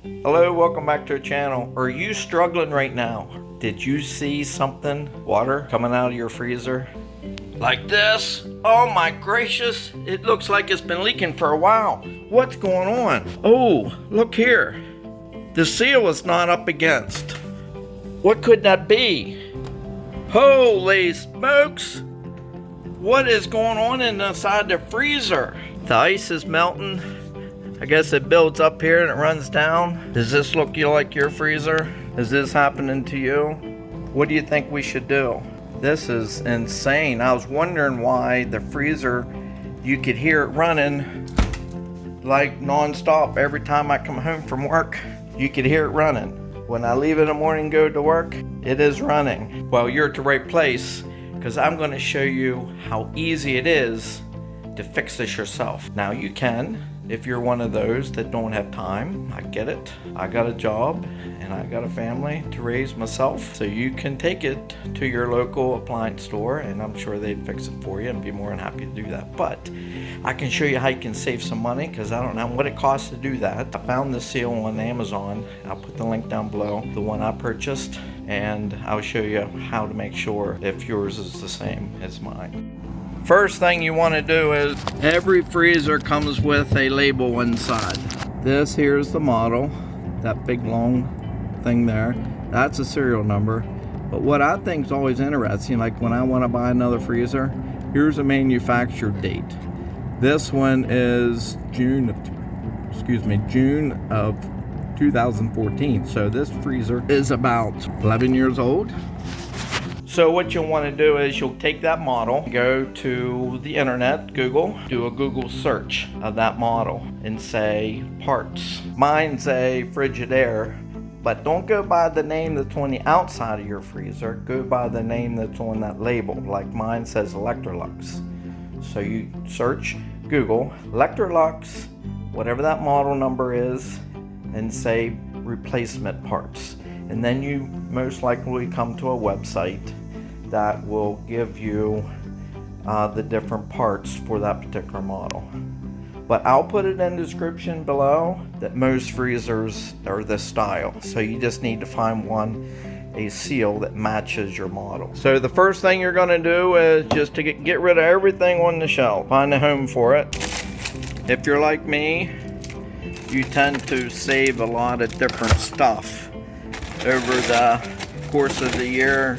Hello, welcome back to the channel. Are you struggling right now? Did you see something, water coming out of your freezer? Like this? Oh my gracious, it looks like it's been leaking for a while. What's going on? Oh, look here. The seal is not up against. What could that be? Holy smokes! What is going on inside the freezer? The ice is melting. I guess it builds up here and it runs down. Does this look like your freezer? Is this happening to you? What do you think we should do? This is insane. I was wondering why the freezer, you could hear it running like non-stop. Every time I come home from work, you could hear it running. When I leave in the morning and go to work, it is running. Well, you're at the right place, because I'm going to show you how easy it is to fix this yourself. Now you can, if you're one of those that don't have time. I get it. I got a job and I got a family to raise myself. So you can take it to your local appliance store and I'm sure they'd fix it for you and be more than happy to do that. But I can show you how you can save some money, because I don't know what it costs to do that. I found this seal on Amazon. I'll put the link down below, the one I purchased, and I'll show you how to make sure if yours is the same as mine. First thing you want to do is, every freezer comes with a label inside. This here is the model, that big long thing there. That's a serial number. But what I think is always interesting, like when I want to buy another freezer, here's a manufacture date. This one is June of 2014. So this freezer is about 11 years old. So what you'll want to do is you'll take that model, go to the internet, Google, do a Google search of that model and say parts. Mine's a Frigidaire, but don't go by the name that's on the outside of your freezer. Go by the name that's on that label. Like mine says Electrolux. So you search, Google, Electrolux, whatever that model number is, and say replacement parts. And then you most likely come to a website that will give you the different parts for that particular model. But I'll put it in the description below that most freezers are this style. So you just need to find a seal that matches your model. So the first thing you're gonna do is just to get rid of everything on the shelf. Find a home for it. If you're like me, you tend to save a lot of different stuff over the course of the year.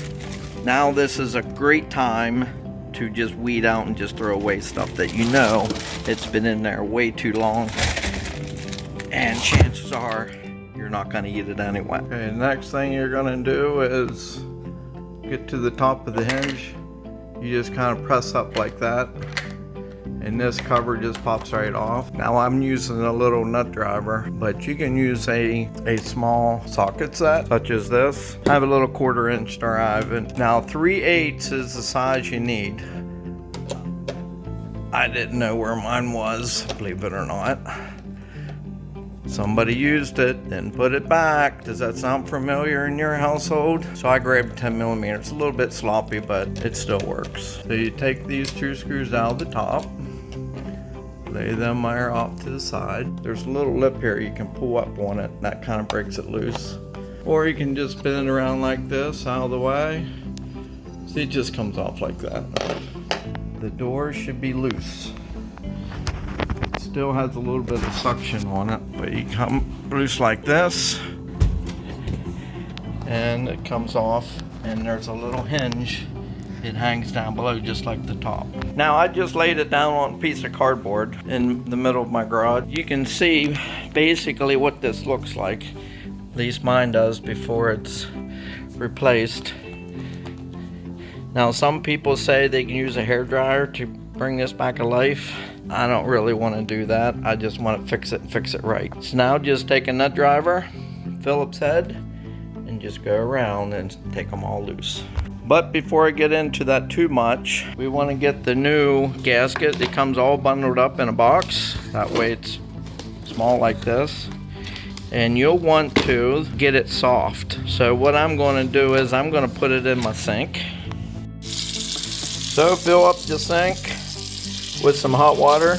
Now this is a great time to just weed out and just throw away stuff that you know it's been in there way too long, and chances are you're not going to eat it anyway. Okay, next thing you're going to do is get to the top of the hinge. You just kind of press up like that, and this cover just pops right off. Now I'm using a little nut driver, but you can use a small socket set such as this. I have a little 1/4 inch drive, and now 3/8 is the size you need. I didn't know where mine was, believe it or not. Somebody used it and put it back. Does that sound familiar in your household? So I grabbed 10mm. It's a little bit sloppy, but it still works. So you take these 2 screws out of the top, lay them there off to the side. There's a little lip here you can pull up on it, and that kind of breaks it loose. Or you can just spin it around like this, out of the way. See, it just comes off like that. The door should be loose. It still has a little bit of suction on it, but you come loose like this, and it comes off, and there's a little hinge. It hangs down below just like the top. Now I just laid it down on a piece of cardboard in the middle of my garage. You can see basically what this looks like. At least mine does before it's replaced. Now some people say they can use a hairdryer to bring this back to life. I don't really want to do that. I just want to fix it right. So now just take a nut driver, Phillips head, and just go around and take them all loose. But before I get into that too much, we want to get the new gasket. It comes all bundled up in a box. That way it's small like this. And you'll want to get it soft. So what I'm going to do is I'm going to put it in my sink. So fill up the sink with some hot water,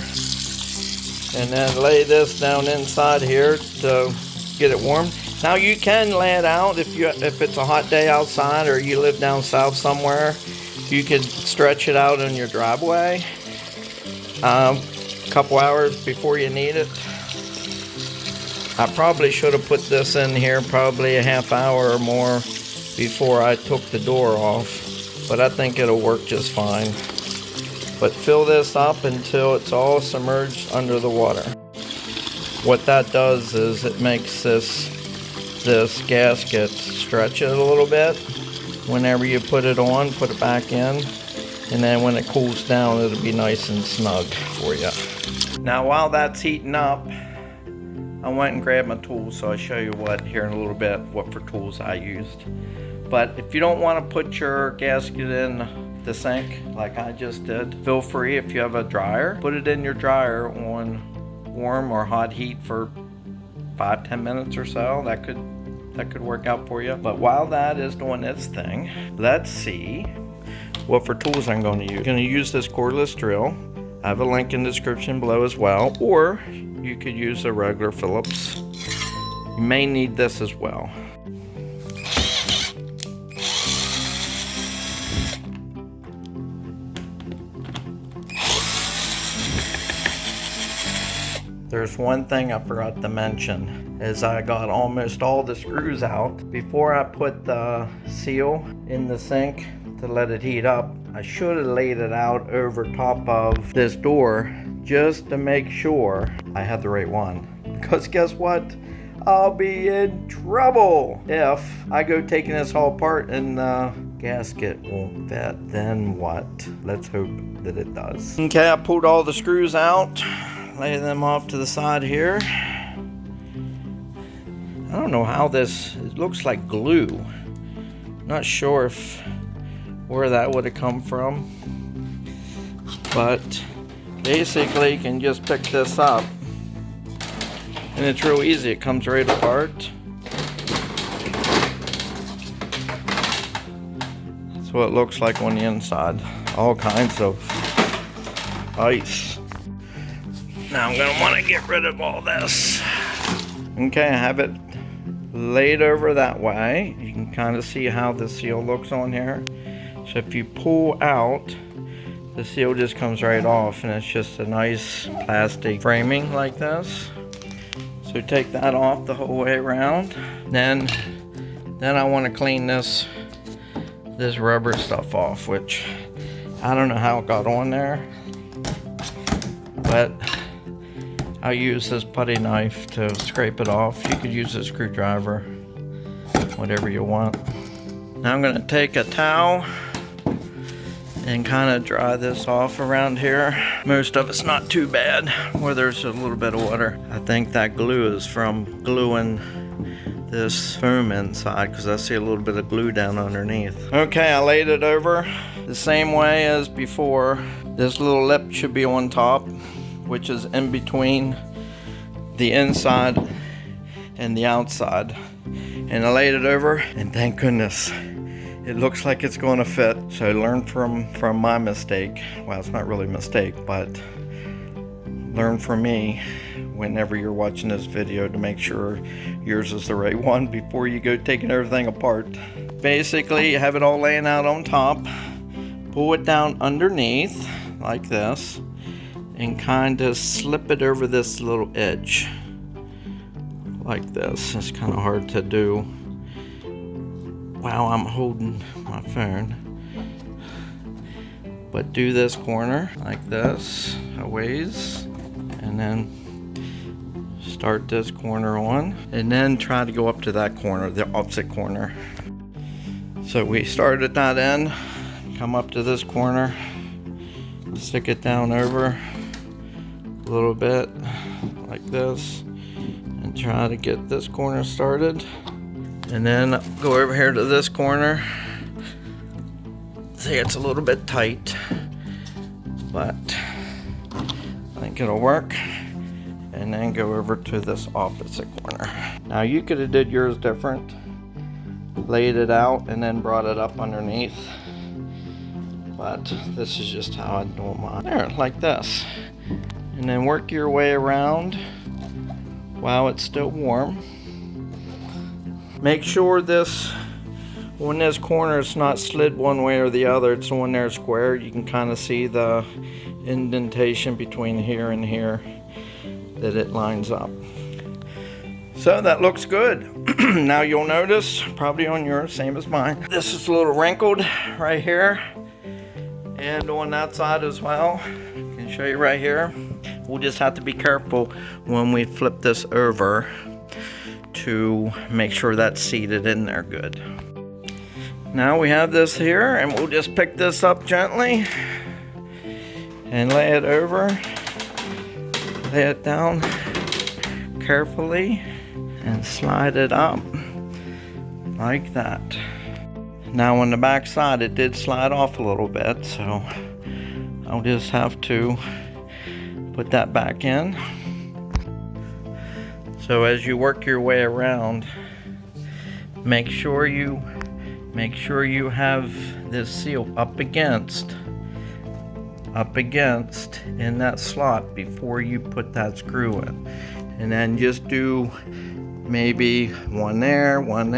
and then lay this down inside here to get it warm. Now you can lay it out if it's a hot day outside or you live down south somewhere. You could stretch it out in your driveway a couple hours before you need it. I probably should have put this in here probably a half hour or more before I took the door off, but I think it'll work just fine. But fill this up until it's all submerged under the water. What that does is it makes this gasket stretch it a little bit. Whenever you put it on, put it back in, and then when it cools down, it'll be nice and snug for you. Now while that's heating up, I went and grabbed my tools, so I'll show you here in a little bit what for tools I used. But if you don't want to put your gasket in the sink like I just did, feel free. If you have a dryer, put it in your dryer on warm or hot heat for 5-10 minutes or so. That could work out for you. But while that is doing its thing, let's see what for tools I'm going to use. I'm going to use this cordless drill. I have a link in the description below as well, or you could use a regular Phillips. You may need this as well. There's one thing I forgot to mention, is I got almost all the screws out. Before I put the seal in the sink to let it heat up, I should have laid it out over top of this door just to make sure I had the right one. Because guess what? I'll be in trouble if I go taking this all apart and the gasket won't fit. Then what? Let's hope that it does. Okay, I pulled all the screws out. Lay them off to the side here. I don't know how it looks like glue. Not sure where that would have come from. But basically you can just pick this up. And it's real easy, it comes right apart. That's what it looks like on the inside. All kinds of ice. Now I'm going to want to get rid of all this. Okay, I have it laid over that way. You can kind of see how the seal looks on here. So if you pull out, the seal just comes right off, and it's just a nice plastic framing like this. So take that off the whole way around. Then I want to clean this rubber stuff off, which I don't know how it got on there, but I'll use this putty knife to scrape it off. You could use a screwdriver, whatever you want. Now I'm going to take a towel and kind of dry this off around here. Most of it's not too bad where there's a little bit of water. I think that glue is from gluing this foam inside, because I see a little bit of glue down underneath. Okay, I laid it over the same way as before. This little lip should be on top, which is in between the inside and the outside. And I laid it over, and thank goodness, it looks like it's going to fit. So learn from my mistake. Well, it's not really a mistake, but learn from me whenever you're watching this video to make sure yours is the right one before you go taking everything apart. Basically, you have it all laying out on top. Pull it down underneath like this, and kind of slip it over this little edge like this. It's kind of hard to do while I'm holding my phone, but do this corner like this a ways, and then start this corner on, and then try to go up to that corner, the opposite corner. So we start at that end, come up to this corner, stick it down over a little bit like this, and try to get this corner started, and then go over here to this corner. See, it's a little bit tight, but I think it'll work. And then go over to this opposite corner. Now you could have did yours different, laid it out and then brought it up underneath, but this is just how I do mine. There, like this. And then work your way around while it's still warm. Make sure this, when this corner is not slid one way or the other, it's on there square. You can kind of see the indentation between here and here that it lines up. So that looks good. Now you'll notice, probably on yours, same as mine, this is a little wrinkled right here and on that side as well. I can show you right here. We'll just have to be careful when we flip this over to make sure that's seated in there good. Now we have this here, and we'll just pick this up gently and lay it over, lay it down carefully and slide it up like that. Now on the back side it did slide off a little bit, so I'll just have to put that back in. So as you work your way around, make sure you have this seal up against in that slot before you put that screw in. And then just do maybe one there, one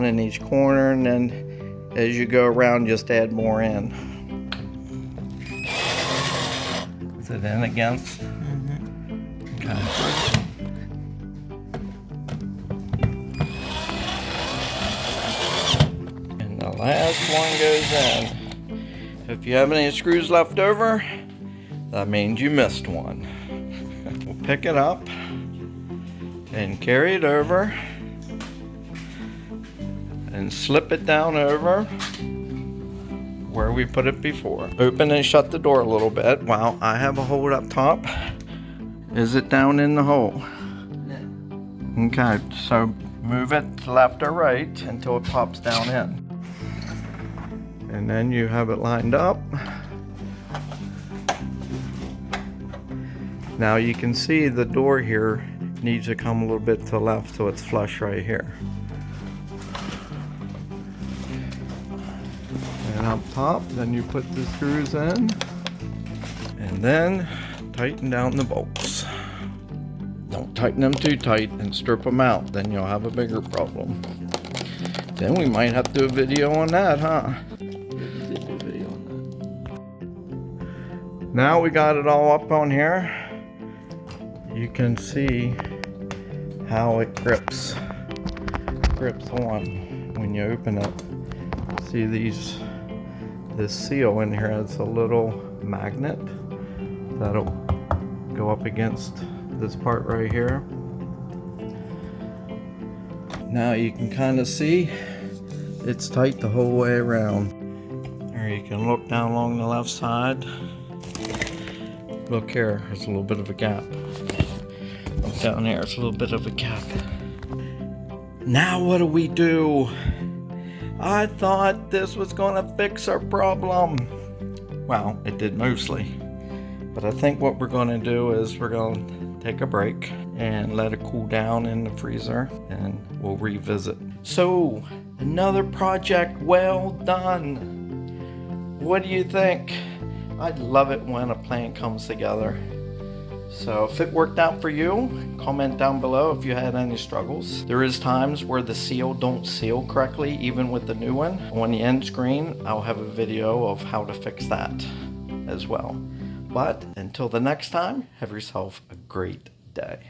in each corner, and then as you go around, just add more in. Is it in against? Mm-hmm. Okay. And the last one goes in. If you have any screws left over, that means you missed one. We'll pick it up and carry it over and slip it down over where we put it before. Open and shut the door a little bit while I have a hole up top. Is it down in the hole? No. Okay, so move it to left or right until it pops down in. And then you have it lined up. Now you can see the door here needs to come a little bit to the left so it's flush right here. And up top, then you put the screws in and then tighten down the bolts. Don't tighten them too tight and strip them out, then you'll have a bigger problem. Then we might have to do a video on that, huh? Now we got it all up on here. You can see how it grips on when you open it. See this seal in here has a little magnet that'll go up against this part right here. Now you can kind of see it's tight the whole way around. Or you can look down along the left side. Look here, there's a little bit of a gap. Look down there, it's a little bit of a gap. Now what do? I thought this was gonna fix our problem. Well, it did mostly. But I think what we're gonna do is we're gonna take a break and let it cool down in the freezer, and we'll revisit. So, another project well done. What do you think? I love it when a plan comes together. So if it worked out for you, comment down below if you had any struggles. There is times where the seal don't seal correctly, even with the new one. On the end screen, I'll have a video of how to fix that as well. But until the next time, have yourself a great day.